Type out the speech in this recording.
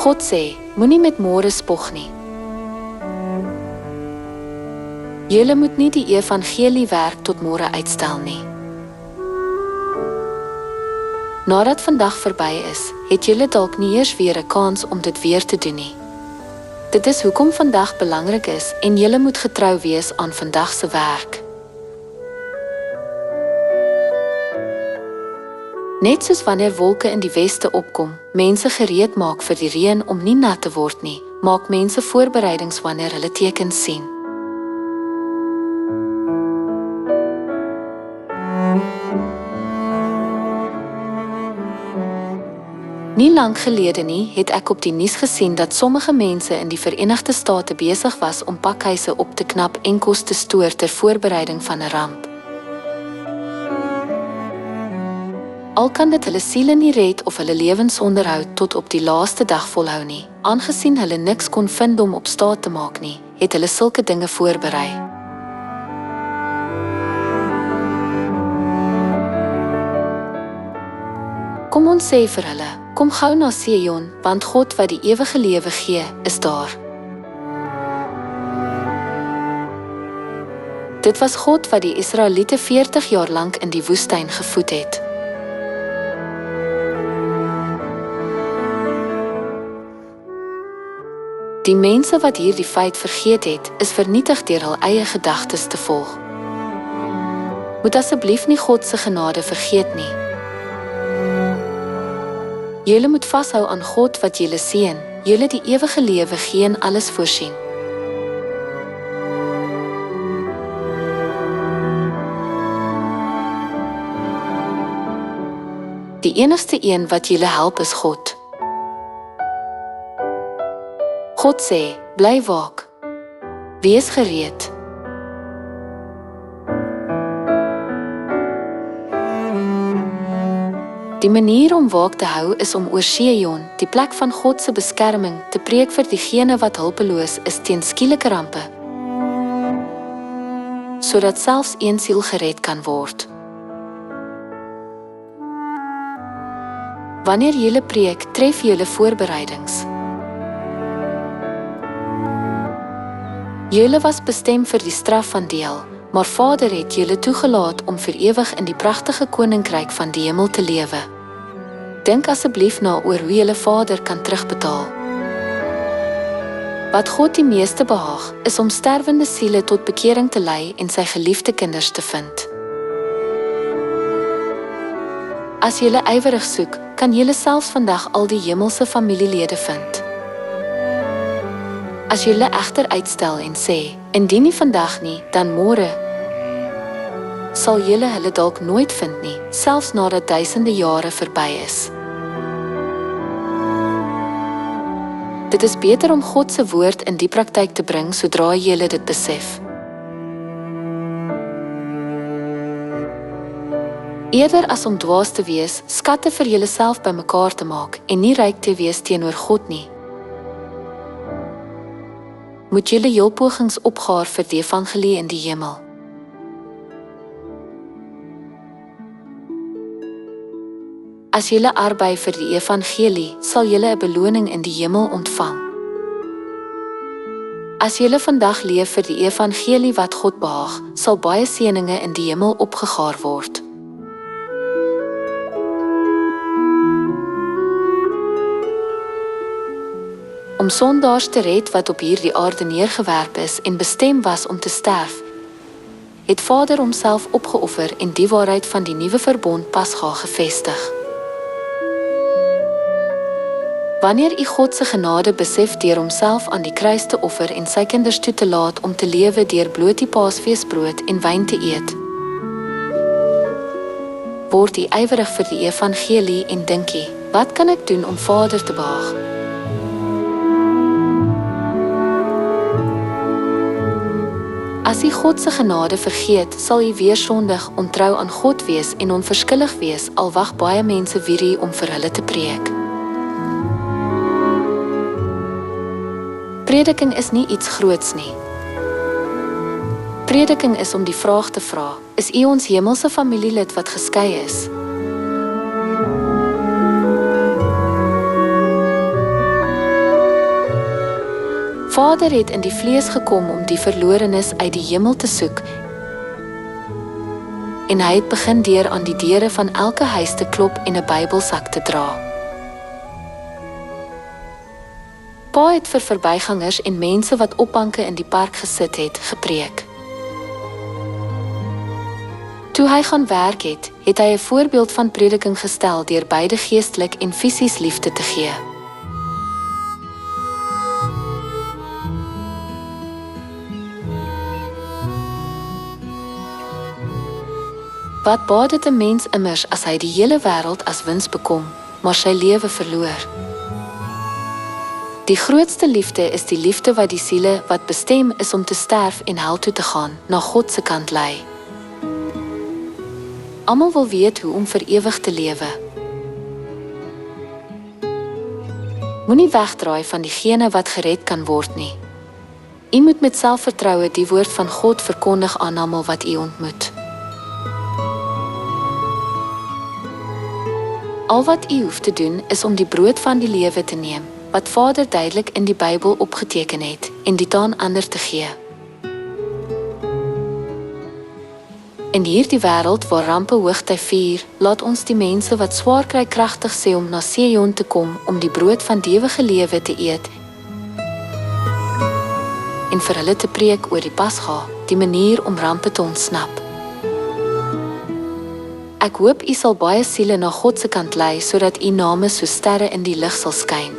God sê, moenie met môre spog nie. Julle moet nie die evangelie werk tot môre uitstel nie. Nadat vandag verby is, het julle dalk nie eers weer 'n kans om dit weer te doen nie. Dit is hoekom vandag belangrik is en julle moet getrou wees aan vandag se werk. Net soos wanneer wolke in die weste opkom, mense gereed maak vir die reën om nie nat te word nie, maak mense voorbereidings wanneer hulle tekens sien. Nie lang gelede nie, het ek op die nuus gesien dat sommige mense in die Verenigde State besig was om pakhuise op te knap en kos te stoor ter voorbereiding van 'n ramp. Al kan dit hulle siele nie red of hulle lewensonderhoud tot op die laaste dag volhou nie, aangesien hulle niks kon vind om op staat te maak nie, het hulle sulke dinge voorberei. Kom ons sê vir hulle, kom gou na Sion, want God wat die ewige lewe gee, is daar. Dit was God wat die Israeliete 40 jaar lank in die woestyn gevoed het. Die mense wat hierdie feit vergeet het, is vernietig deur hul eie gedagtes te volg. Moet asseblief nie God se genade vergeet nie. Julle moet vashou aan God wat julle seën, julle die ewige lewe gee en alles voorsien. Die enigste een wat julle help is God. God sê, bly waak. Wees gereed. Die manier om waak te hou is om oor Sion, die plek van God se beskerming, te preek vir diegene wat hulpeloos is teen skielike rampe, sodat selfs een siel gered kan word. Wanneer julle preek, tref julle voorbereidings. Julle was bestem vir die straf van deel, maar Vader het julle toegelaat om vir ewig in die pragtige koninkryk van die hemel te lewe. Dink asseblief na oor hoe julle Vader kan terugbetaal. Wat God die meeste behaag, is om sterwende siele tot bekering te lei en sy geliefde kinders te vind. As julle ywerig soek, kan julle selfs vandag al die hemelse familielede vind. As julle egter uitstel en sê, indien nie vandag nie, dan môre, sal julle hulle dalk nooit vind nie, selfs nadat duisende jare verby is. Dit is beter om God se woord in die praktyk te bring sodra julle dit besef. Eerder as om dwaas te wees, skatte vir julleself bymekaar te maak en nie ryk te wees teenoor God nie, moet julle jul pogings opgaar vir die evangelie in die hemel. As julle arbei vir die evangelie, sal julle 'n beloning in die hemel ontvang. As julle vandag leef vir die evangelie wat God behaag, sal baie seëninge in die hemel opgegaar word. Om sondaars te red wat op hierdie aarde neergewerp is en bestem was om te sterf, het Vader homself opgeoffer en die waarheid van die nuwe verbond Pasga gevestig. Wanneer u God se genade besef deur homself aan die kruis te offer en sy kinders toe te laat om te lewe deur bloot die Paasfeesbrood en wyn te eet, word u ywerig vir die evangelie en dink u, wat kan ek doen om Vader te behaag? As u God se genade vergeet, sal u weer sondig, ontrou aan God wees en onverskillig wees, al wag baie mense vir u om vir hulle te preek. Prediking is nie iets groots nie. Prediking is om die vraag te vra, is u ons hemelse familielid wat geskei is? Vader het in die vlees gekom om die verlorenes uit die hemel te soek en hy het begin deur aan die deure van elke huis te klop en 'n Bybelsak te dra. Pa het vir verbygangers en mense wat op banke in die park gesit het, gepreek. Toe hy gaan werk het, het hy 'n voorbeeld van prediking gestel deur beide geestelik en fisies liefde te gee. Wat baat dit 'n mens immers as hy die hele wêreld as wins bekom, maar sy lewe verloor? Die grootste liefde is die liefde wat die siele wat bestem is om te sterf en hel toe te gaan, na God se kant lei. Almal wil weet hoe om vir ewig te lewe. Moenie wegdraai van diegene wat gered kan word nie. U moet met selfvertroue die woord van God verkondig aan almal wat u ontmoet. Al wat u hoef te doen is om die brood van die lewe te neem, wat Vader duidelik in die Bybel opgeteken het, en dit aan ander te gee. In hierdie wêreld waar rampe hoogtyd vier, laat ons die mense wat swaar kry kragtig sê om na Sion te kom om die brood van die ewige lewe te eet en vir hulle te preek oor die Pasga, die manier om rampe te ontsnap. Ek hoop u sal baie siele na God se kant lei sodat u name so sterre in die lig sal skyn.